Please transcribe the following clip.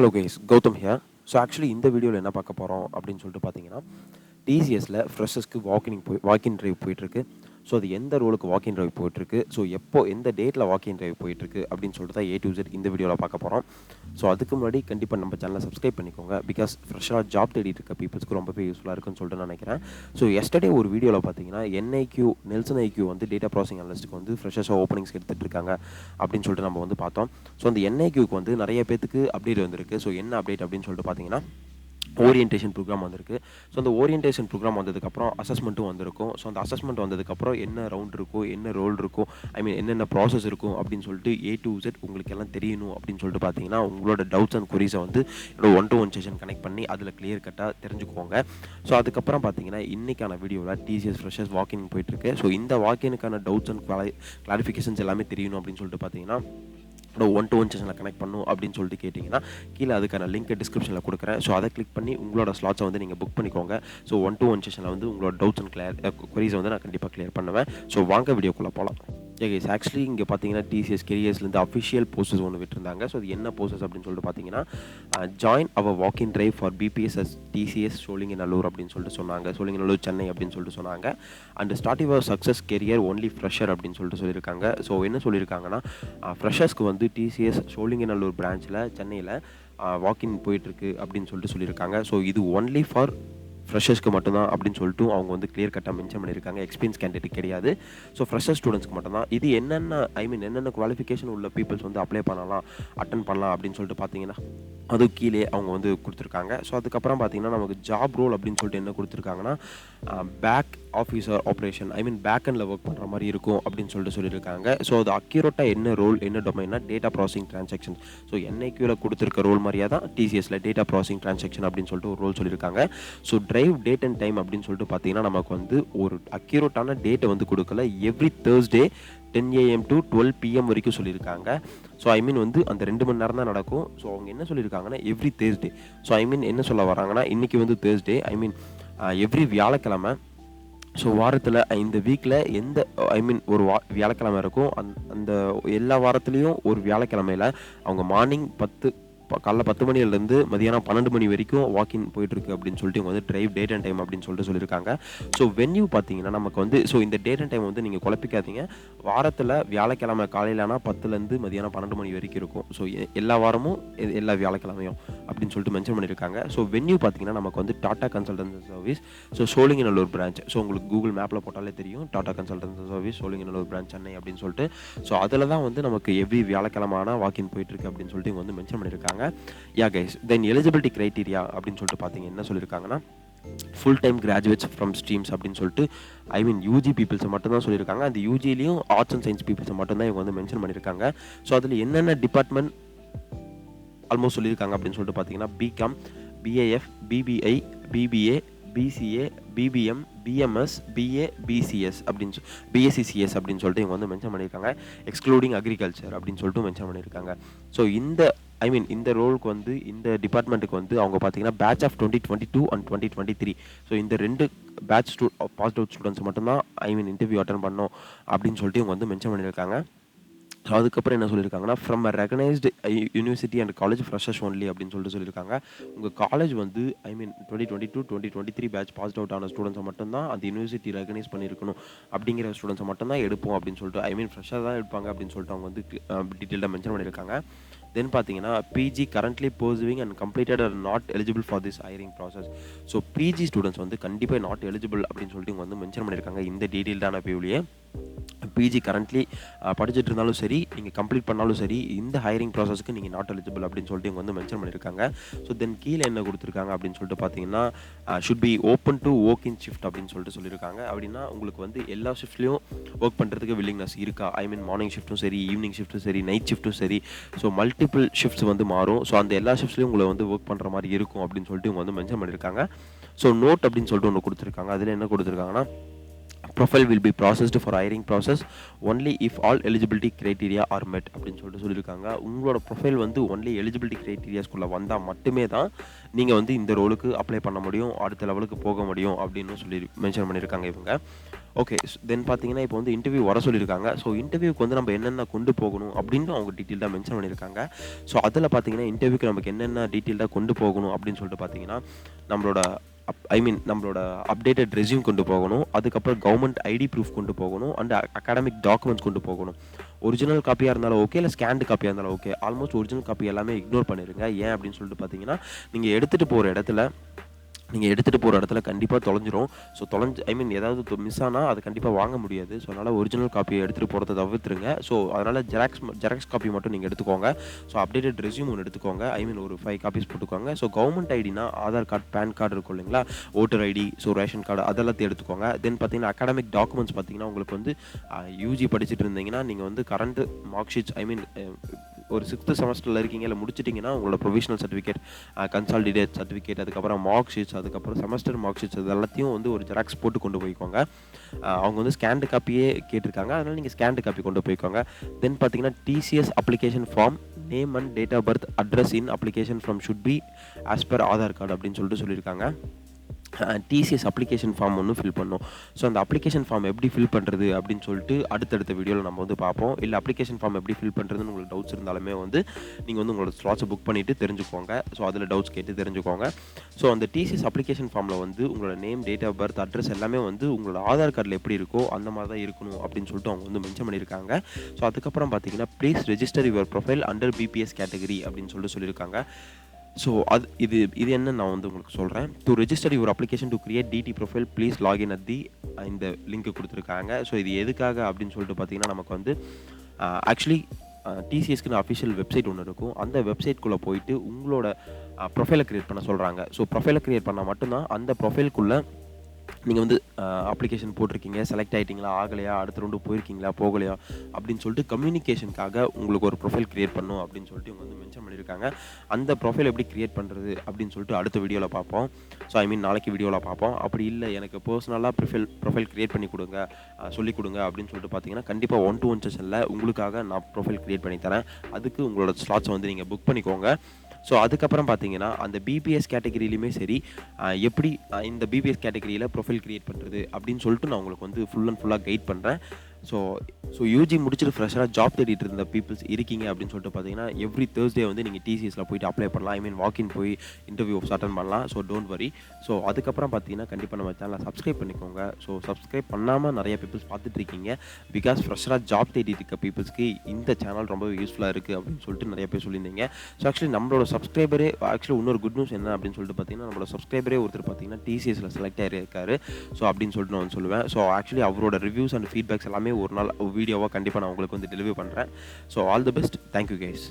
Hello guys, Gautam here. So actually இந்த வீடியோவில் என்ன பார்க்க போகிறோம் அப்படின்னு சொல்லிட்டு பார்த்தீங்கன்னா, டிசிஎஸில் ஃப்ரெஷர்ஸ்க்கு வாக்கின் ட்ரைவ் போயிட்டுருக்கு. ஸோ அது எந்த ரோலுக்கு வாக்கின் ட்ரைவ் போயிட்டுருக்கு, ஸோ எந்த டேட்டில் வாக்கின் ட்ரைவ் போயிட்டுருக்கு அப்படின்னு சொல்லிட்டு தான் A to Z இந்த வீடியோவில் பார்க்க போகிறோம். ஸோ அதுக்கு முன்னாடி கண்டிப்பாக நம்ம சேனலை சப்ஸ்கிரைப் பண்ணிக்கோங்க. பிகாஸ் ஃப்ரெஷ்ஷாக ஜாப் தேடிட்டு இருக்க பீப்புள்ஸ்க்கு ரொம்பவே யூஸ்ஃபுல்லாக இருக்குன்னு சொல்லிட்டு நான் நினைக்கிறேன். ஸோ எஸ்டர்டே ஒரு வீடியோவில் பார்த்தீங்கன்னா நெல்சன் ஐக்யூ வந்து டேட்டா ப்ராசஸிங் அனலிஸ்ட்டுக்கு வந்து ஃப்ரெஷர்ஸாக ஓப்பனிங்ஸ் எடுத்துகிட்டு இருக்காங்க அப்படின்னு சொல்லிட்டு நம்ம வந்து பார்த்தோம். ஸோ அந்த NIQக்கு வந்து நிறைய பேத்துக்கு அப்டேட் வந்திருக்கு. ஸோ என்ன அப்டேட் அப்படின்னு சொல்லிட்டு பார்த்தீங்கன்னா, ஓரியன்டேஷன் ப்ரோக்ராம் வந்திருக்கு. ஸோ அந்த ஓரியன்டேஷன் ப்ரோக்ராம் வந்ததுக்கப்புறம் அசஸ்மெண்ட்டும் வந்திருக்கும். ஸோ அந்த அசஸ்மெண்ட் வந்ததுக்கப்புறம் என்ன ரவுண்ட் இருக்கும், என்ன ரோல் இருக்கும், என்னென்ன ப்ராசஸ் இருக்கும் அப்படின்னு சொல்லிட்டு A to Z உங்களுக்கு எல்லாம் தெரியணும் அப்படின்னு சொல்லிட்டு பார்த்தீங்கன்னா, உங்களோட டவுட்ஸ் அண்ட் கொரிஸை வந்து என்னோட 1-to-1 செஷன் கனெக்ட் பண்ணி அதில் கிளியர் கட்டாக தெரிஞ்சுக்குவோங்க. ஸோ அதுக்கப்புறம் பார்த்தீங்கன்னா, இன்றைக்கான வீடியோவில் TCS ஃப்ரெஷர்ஸ் வாக்கின் போயிட்டுருக்கு. ஸோ இந்த வாக்கினுக்கான டவுட்ஸ் அண்ட் கிளாரிஃபிகேஷன்ஸ் எல்லாமே தெரியணும் அப்படின்னு சொல்லிட்டு பார்த்தீங்கன்னா, 1-to-1 செஷனில் கனெக்ட் பண்ணும் அப்படின்னு சொல்லிட்டு கேட்டிங்கன்னா, கீழே அதுக்கான லிங்க் டிஸ்கிரிப்ஷனில் கொடுக்குறேன். ஸோ அதை கிளிக் பண்ணி உங்களோட ஸ்லாட்ஸை வந்து நீங்கள் புக் பண்ணிக்கோங்க. ஸோ 1-to-1 செஷனில் வந்து உங்களோட டவுட்ஸ் அண்ட் கொரிஸை வந்து நான் கண்டிப்பாக கிளியர் பண்ணுவேன். ஸோ வாங்க வீடியோக்குள்ளே போகலாம். கைஸ், ஆக்சுவலி இங்கே பார்த்தீங்கன்னா TCS கெரியர்ஸ்லேருந்து அஃபிஷியல் போஸ்டர்ஸ் ஒன்று விட்டுருந்தாங்க. ஸோ அது என்ன போஸ்டர்ஸ் அப்படின்னு சொல்லிட்டு பார்த்தீங்கன்னா, join our walk-in drive for BPSS TCS Sholinganallur அப்படின்னு சொல்லிட்டு சொன்னாங்க. சோழிங்கநல்லூர் சென்னை அப்படின்னு சொல்லிட்டு சொன்னாங்க. And start your success career only fresher அப்படின்னு சொல்லிட்டு சொல்லியிருக்காங்க. ஸோ என்ன சொல்லியிருக்காங்கன்னா, ஃப்ரெஷர்ஸ்க்கு வந்து TCS சோழிங்கநல்லூர் பிரான்ச்சில் சென்னையில் வாக்கின் போயிட்டுருக்கு அப்படின்னு சொல்லிட்டு சொல்லியிருக்காங்க. ஸோ இது ஒன்லி ஃபார் ஃப்ரெஷர்ஸ்க்கு மட்டும்தான் அப்படின்னு சொல்லிட்டு அவங்க வந்து கிளியர் கட்டாக மென்ஷன் பண்ணியிருக்காங்க. எக்ஸ்பீரியன்ஸ் கேண்டிடேட் கிடையாது. ஸோ ஃப்ரெஷர் ஸ்டூடெண்ட்ஸ்க்கு மட்டும்தான். இது என்னென்ன குவாலிஃபிகேஷன் உள்ள பீப்புள்ஸ் வந்து அப்ளை பண்ணலாம், அட்டன் பண்ணலாம் அப்படின்னு சொல்லிட்டு பார்த்தீங்கன்னா, அது கீழே அவங்க வந்து கொடுத்துருக்காங்க. ஸோ அதுக்கப்புறம் பார்த்தீங்கன்னா, நமக்கு ஜாப் ரோல் அப்படின்னு சொல்லிட்டு என்ன கொடுத்துருக்காங்கன்னா, பேக் ஆஃபீஸர் ஆப்ரேஷன் பேக் அண்டில் ஒர்க் பண்ணுற மாதிரி இருக்கும் அப்படின்னு சொல்லிட்டு சொல்லியிருக்காங்க. ஸோ அது அக்யூரேட்டாக என்ன ரோல், என்ன டொமைன்னா டேட்டா ப்ராசஸிங் டிரான்சாக்ஷன். ஸோ NIQவில் கொடுத்துருக்க ரோல் மாதிரியா தான் TCSல டேட்டா ப்ராசஸிங் டிரான்சாக்ஷன் அப்படின்னு சொல்லிட்டு ஒரு ரோல் சொல்லியிருக்காங்க. So drive date and time அப்படின்னு சொல்லிட்டு பார்த்தீங்கன்னா, நமக்கு வந்து ஒரு அக்யூரேட்டான டேட்டை வந்து கொடுக்கல. Every Thursday 10 AM to 12 PM வரைக்கும் சொல்லியிருக்காங்க. ஸோ வந்து அந்த 2 மணி நேரம் தான் நடக்கும். ஸோ அவங்க என்ன சொல்லியிருக்காங்கன்னா, எவ்ரி Thursday. ஸோ என்ன சொல்ல வராங்கன்னா, இன்றைக்கி வந்து Thursday, எவ்ரி வியாழக்கிழமை. ஸோ வாரத்தில் இந்த வீக்கில் எந்த ஒரு வியாழக்கிழமை இருக்கும், அந்த எல்லா வாரத்துலேயும் ஒரு வியாழக்கிழமையில் அவங்க மார்னிங் காலைல 10 மணிலேருந்து மதியானம் 12 மணி வரைக்கும் வாக்கின் போயிட்டுருக்கு அப்படின்னு சொல்லிட்டு இவங்க வந்து டிரைவ் டேட் அண்ட் டைம் அப்படின்னு சொல்லிட்டு சொல்லியிருக்காங்க. ஸோ வென்யூ பார்த்தீங்கன்னா நமக்கு வந்து இந்த டேட் அண்ட் டைம் வந்து நீங்கள் குழப்பிக்காதீங்க. வாரத்தில் வியாழக்கிழமை காலையிலனா 10லேருந்து மதியானம் 12 மணி வரைக்கும் இருக்கும். ஸோ எல்லா வாரமும் எல்லா வியாழக்கிழமையும் அப்படின்னு சொல்லிட்டு மென்ஷன் பண்ணியிருக்காங்க. ஸோ வென்யூ பார்த்தீங்கன்னா நமக்கு வந்து Tata consultancy service, so Sholinganallur branch. So உங்களுக்கு கூகுள் மேப்பில் போட்டாலே தெரியும், Tata consultancy service Sholinganallur branch Chennai அப்படின்னு சொல்லிட்டு. ஸோ அதில் தான் வந்து நமக்கு எவ்ரி வியாழக்கிழமான வாக்கின் போயிட்டுருக்கு அப்படின்னு சொல்லிட்டு இவங்க வந்து மென்ஷன் பண்ணியிருக்காங்க. கைஸ், தென் எலிஜிபிலிட்டி கிரைட்டீரியா அப்படின்னு சொல்லிட்டு பார்த்தீங்க என்ன சொல்லியிருக்காங்கன்னா, full time graduates from streams அப்படின்னு சொல்லிட்டு UG பீப்புள்ஸை மட்டும்தான் சொல்லியிருக்காங்க. அந்த UGலையும் ஆர்ட்ஸ் அண்ட் சயின்ஸ் பீப்புள்ஸை மட்டும்தான் இவங்க வந்து மென்ஷன் பண்ணியிருக்காங்க. ஸோ அதில் என்னென்ன டிபார்ட்மெண்ட் ஆல்மோஸ்ட் சொல்லியிருக்காங்க அப்படின்னு சொல்லிட்டு பார்த்தீங்கன்னா, BCom, BAF, BBI, BBA, BCA, BBM, BMS, BA, BCS அப்படின்னு BSCCS அப்படின்னு சொல்லிட்டு இவங்க வந்து மென்ஷன் பண்ணியிருக்காங்க. எக்ஸ்க்ளூடிங் அக்ரிகல்ச்சர் அப்படின்னு சொல்லிட்டு மென்ஷன் பண்ணியிருக்காங்க. ஸோ இந்த ரோலுக்கு வந்து இந்த டிபார்ட்மெண்ட்டுக்கு வந்து அவங்க பார்த்தீங்கன்னா பேட்ச் ஆஃப் 2022 அண்ட் 2023. ஸோ இந்த 2 பேட்ச் பாஸ்ட் அவுட் ஸ்டூடெண்ட்ஸ் மட்டும்தான் இன்டர்வியூ அட்டன் பண்ணோம் அப்படின்னு சொல்லிட்டு இவங்க வந்து மென்ஷன் பண்ணியிருக்காங்க. ஸோ அதுக்கப்புறம் என்ன சொல்லியிருக்காங்கன்னா, from a recognised university and college freshers only அப்படின்னு சொல்லிட்டு சொல்லியிருக்காங்க. உங்கள் காலேஜ் வந்து 2022 2023 பேட்ச் பாஸ் அவுட் ஆன ஸ்டூடெண்ட்ஸை மட்டும்தான் அந்த யூனிவர்சிட்டி ரெகனைஸ் பண்ணியிருக்கணும். அப்படிங்கிற ஸ்டூடெண்ட்ஸை மட்டும்தான் எடுப்போம் அப்படின்னு சொல்லிட்டு ஃப்ரெஷர் தான் எடுப்பாங்க அப்படின்னு சொல்லிட்டு அவங்க வந்து டீட்டெயிலாக மென்ஷன் பண்ணியிருக்காங்க. தென் பார்த்தீங்கன்னா, PG currently pursuing and completed are not eligible for this hiring process. So PG students வந்து கண்டிப்பாக நாட் எலிஜிபிள் அப்படின்னு சொல்லிட்டு இவங்க வந்து மென்ஷன் பண்ணியிருக்காங்க. இந்த டீட்டெயில்டான வியூவிலேயே PG கரண்ட்லி படிச்சுட்டு இருந்தாலும் சரி, நீங்கள் கம்ப்ளீட் பண்ணாலும் சரி, இந்த ஹைரிங் ப்ராசஸ்க்கு நீங்கள் நாட் எலிஜிபிள் அப்படின்னு சொல்லிட்டு இவங்க வந்து மென்ஷன் பண்ணியிருக்காங்க. ஸோ தென் கீழே என்ன கொடுத்துருக்காங்க அப்படின்னு சொல்லிட்டு பார்த்தீங்கன்னா, should be open to work in shift அப்படின்னு சொல்லிட்டு சொல்லியிருக்காங்க. அப்படின்னா உங்களுக்கு வந்து எல்லா ஷிஃப்ட்லேயும் ஒர்க் பண்ணுறதுக்கு வில்லிங்னஸ் இருக்கா? மார்னிங் ஷிஃப்ட்டும் சரி, ஈவினிங் ஷிஃப்ட்டும் சரி, நைட் ஷிஃப்ட்டும் சரி. ஸோ மல்டிபிள் ஷிஃப்ட்ஸ் வந்து மாறும். ஸோ அந்த எல்லா ஷிஃப்ட்ஸ்லையும் உங்களை வந்து ஒர்க் பண்ணுற மாதிரி இருக்கும் அப்படின்னு சொல்லிட்டு இவங்க வந்து மென்ஷன் பண்ணியிருக்காங்க. ஸோ நோட் அப்படின்னு சொல்லிட்டு ஒன்று கொடுத்துருக்காங்க. அதில் என்ன கொடுத்துருக்காங்கன்னா, profile will be processed for hiring process only if all eligibility criteria R மெட் அப்படின்னு சொல்லியிருக்காங்க. உங்களோட ப்ரொஃபைல் வந்து ஒன்லி எலிஜிபிலிட்டி க்ரைட்டீரியாஸ்குள்ளே வந்தால் மட்டுமே தான் நீங்கள் வந்து இந்த ரோலுக்கு அப்ளை பண்ண முடியும், அடுத்த லெவலுக்கு போக முடியும் அப்படின்னு சொல்லி மென்ஷன் பண்ணியிருக்காங்க இவங்க. ஓகே, தென் பார்த்தீங்கன்னா இப்போ வந்து இன்டர்வியூ வர சொல்லியிருக்காங்க. ஸோ இன்டர்வியூக்கு வந்து நம்ம என்னென்ன கொண்டு போகணும் அப்படின்னு அவங்க டீட்டெயில்டாக மென்ஷன் பண்ணியிருக்காங்க. ஸோ அதில் பார்த்தீங்கன்னா இன்டர்வியூக்கு நமக்கு என்னென்ன டீட்டெயில்டாக கொண்டு போகணும் அப்படின்னு சொல்லிட்டு பார்த்தீங்கன்னா நம்மளோட நம்மளோட அப்டேட்டட் ரெஸ்யூம் கொண்டு போகணும், அதுக்கப்புறம் கவர்மெண்ட் ஐடி ப்ரூஃப் கொண்டு போகணும், அண்ட் அகாடமிக் டாக்குமெண்ட்ஸ் கொண்டு போகணும். ஒரிஜினல் காப்பியாக இருந்தாலும் ஓகே, இல்லை ஸ்கேன்டு காப்பியாக இருந்தாலும் ஓகே. ஆல்மோஸ்ட் ஒரிஜினல் காப்பி எல்லாமே இக்னோர் பண்ணிடுங்க. ஏன் அப்படின்னு சொல்லிட்டு பார்த்தீங்கன்னா நீங்கள் எடுத்துகிட்டு போகிற இடத்துல கண்டிப்பாக தொலைஞ்சிரும். ஸோ ஏதாவது மிஸ் ஆனால் அது கண்டிப்பாக வாங்க முடியாது. ஸோ அதனால் ஒரிஜினல் காப்பியை எடுத்துகிட்டு போகிறத தவிர்த்துருங்க. ஸோ அதனால் ஜெராக்ஸ் காப்பி மட்டும் நீங்கள் எடுத்துக்கோங்க. ஸோ அப்டேட்டட் ரெஸ்யூம் ஒன்று எடுத்துக்கோங்க. ஒரு 5 காப்பீஸ் போட்டுக்கோங்க. ஸோ கவர்மெண்ட் ஐடினா ஆதார் கார்டு, பேன் கார்டு இருக்கும் இல்லைங்களா, voter ID, so ration card அதெல்லாத்தையும் எடுத்துக்கோங்க. தென் பார்த்தீங்கன்னா அகாடமிக் டாக்குமெண்ட்ஸ் பார்த்தீங்கன்னா உங்களுக்கு வந்து யூஜி படிச்சுட்டு இருந்தீங்கன்னா நீங்கள் வந்து கரண்ட் மார்க் ஷீட்ஸ் ஒரு 6th செமஸ்டரில் இருக்கீங்க, இல்லை முடிச்சிட்டிங்கன்னா உங்களோட ப்ரொவிஷனல் சர்டிஃபிகேட், கன்சாலிடேட் சர்டிஃபிகேட், அதுக்கப்புறம் மார்க் ஷீட்ஸ், அதுக்கப்புறம் செமஸ்டர் மார்க் ஷீட்ஸ் இது எல்லாத்தையும் வந்து ஒரு ஜெராக்ஸ் போட்டு கொண்டு போய்க்கோங்க. அவங்க வந்து ஸ்கேன்டு காப்பியே கேட்டிருக்காங்க, அதனால் நீங்கள் ஸ்கேன்டு காப்பி கொண்டு போய்க்கோங்க. தென் பார்த்தீங்கன்னா TCS application form, name and date of birth, address in application form should be as per Aadhaar card அப்படின்னு சொல்லியிருக்காங்க. டிசிஎஸ் அப்ளிகேஷன் ஃபார்ம் ஒன்று ஃபில் பண்ணோம். ஸோ அந்த அப்ளிகேஷன் ஃபார்ம் எப்படி ஃபில் பண்ணுறது அப்படின்னு சொல்லிட்டு அடுத்தடுத்த வீடியோவில் நம்ம வந்து பார்ப்போம். இல்லை அப்ளிகேஷன் ஃபார்ம் எப்படி ஃபில் பண்ணுறதுன்னு உங்களுக்கு டவுட்ஸ் இருந்தாலுமே வந்து நீங்கள் வந்து உங்களோட ஸ்லாட்ஸை புக் பண்ணிவிட்டு தெரிஞ்சுக்கோங்க. ஸோ அதில் டவுட்ஸ் கேட்டு தெரிஞ்சுக்கோங்க. ஸோ அந்த டிசிஎஸ் அப்ளிகேஷன் ஃபார்மில் வந்து உங்களோட name, date of birth, address எல்லாமே வந்து உங்களோட ஆதார் கார்டில் எப்படி இருக்கோ அந்த மாதிரி தான் இருக்கணும் அப்படின்னு சொல்லிட்டு அவங்க வந்து மென்ஷன் பண்ணியிருக்காங்க. ஸோ அதுக்கப்புறம் பார்த்தீங்கன்னா please register your profile under BPS category அப்படின்னு சொல்லியிருக்காங்க. ஸோ இது என்ன நான் வந்து உங்களுக்கு சொல்கிறேன். To register your application to create TT profile please login at the இந்த லிங்க் கொடுத்துருக்காங்க. ஸோ இது எதுக்காக அப்படின்னு சொல்லிட்டு பார்த்தீங்கன்னா நமக்கு வந்து ஆக்சுவலி டிசிஎஸ்க்குன்னு அஃபிஷியல் வெப்சைட் ஒன்று இருக்கும். அந்த வெப்சைட்குள்ளே போயிட்டு உங்களோட ப்ரொஃபைலை க்ரியேட் பண்ண சொல்கிறாங்க. ஸோ ப்ரொஃபைலை க்ரியேட் பண்ணால் மட்டும்தான் அந்த ப்ரொஃபைலுக்குள்ளே நீங்கள் வந்து அப்ளிகேஷன் போட்டிருக்கீங்க, செலக்ட் ஆகிட்டிங்களா, ஆகலையா, அடுத்த ரவுண்டு போயிருக்கீங்களா, போகலையா அப்படின்னு சொல்லிட்டு கம்யூனிகேஷனுக்காக உங்களுக்கு ஒரு ப்ரொஃபைல் க்ரியேட் பண்ணணும் அப்படின்னு சொல்லிட்டு இவங்க வந்து மென்ஷன் பண்ணியிருக்காங்க. அந்த ப்ரொஃபைல் எப்படி க்ரியேட் பண்ணுறது அப்படின்னு சொல்லிட்டு அடுத்த வீடியோவில் பார்ப்போம். ஸோ நாளைக்கு வீடியோவில் பார்ப்போம். அப்படி இல்லை எனக்கு பர்சனலாக ப்ரொஃபைல் க்ரியேட் பண்ணி கொடுங்க, சொல்லிக் கொடுங்க அப்படின்னு சொல்லிட்டு பார்த்தீங்கன்னா கண்டிப்பாக 1-to-1 செஷனில் உங்களுக்காக நான் ப்ரொஃபைல் க்ரியேட் பண்ணி தரேன். அதுக்கு உங்களோட ஸ்லாட்ஸை வந்து நீங்கள் புக் பண்ணிக்கோங்க. ஸோ அதுக்கப்புறம் பார்த்தீங்கன்னா அந்த பிபிஎஸ் கேட்டகரியிலுமே சரி, எப்படி இந்த பிபிஎஸ் கேட்டகரியில் ப்ரொஃபைல் க்ரியேட் பண்ணுறது அப்படின்னு சொல்லிட்டு நான் உங்களுக்கு வந்து ஃபுல்லாக கைட் பண்ணுறேன். ஸோ யூஜி முடிச்சுட்டு ஃப்ரெஷ்ஷாக ஜாப் தேடிட்டு இருந்த பீப்புள்ஸ் இருக்கீங்க அப்படின்னு சொல்லிட்டு பார்த்தீங்கன்னா எவ்ரி தேர்ஸ்டே வந்து நீங்கள் டிசிஎஸில் போயிட்டு அப்ளை பண்ணலாம். வாக்கின் போய் இன்டர்வியூஸ் அட்டன் பண்ணலாம். So don't worry. ஸோ அதுக்கப்புறம் பார்த்தீங்கன்னா கண்டிப்பாக நம்ம சேனலை சப்ஸ்கிரைப் பண்ணிக்கோங்க. ஸோ சப்ஸ்கிரைப் பண்ணாமல் நிறைய பீப்புள்ஸ் பார்த்துட்டு இருக்கீங்க. பிகாஸ் ஃப்ரெஷ்ஷாக ஜாப் தேடிட்டு இருக்க பீப்புள்ஸ்க்கு இந்த சேனல் ரொம்ப யூஸ்ஃபுல்லாக இருக்குது அப்படின்னு சொல்லிட்டு நிறைய பேர் சொல்லியிருந்தீங்க. ஸோ ஆக்சுவலி நம்மளோட சப்ஸ்கிரைபரே இன்னொரு குட் நியூஸ் என்ன அப்படின்னு சொல்லிட்டு பார்த்தீங்கன்னா நம்மளோட சப்ஸ்கிரைபரே ஒருத்தர் பார்த்தீங்கன்னா டிசிஎஸில் செலக்ட் ஆகிருக்காரு. ஸோ அப்படின்னு சொல்லிட்டு நான் சொல்லுவேன். ஸோ ஆக்சுவலி அவரோட ரிவ்யூஸ் அண்ட் ஃபீட்பேக்ஸ் எல்லாமே ஒரு நாள் வீடியோவாக கண்டிப்பாக நான் உங்களுக்கு வந்து டெலிவரி பண்ணுறேன். So all the best. Thank you guys.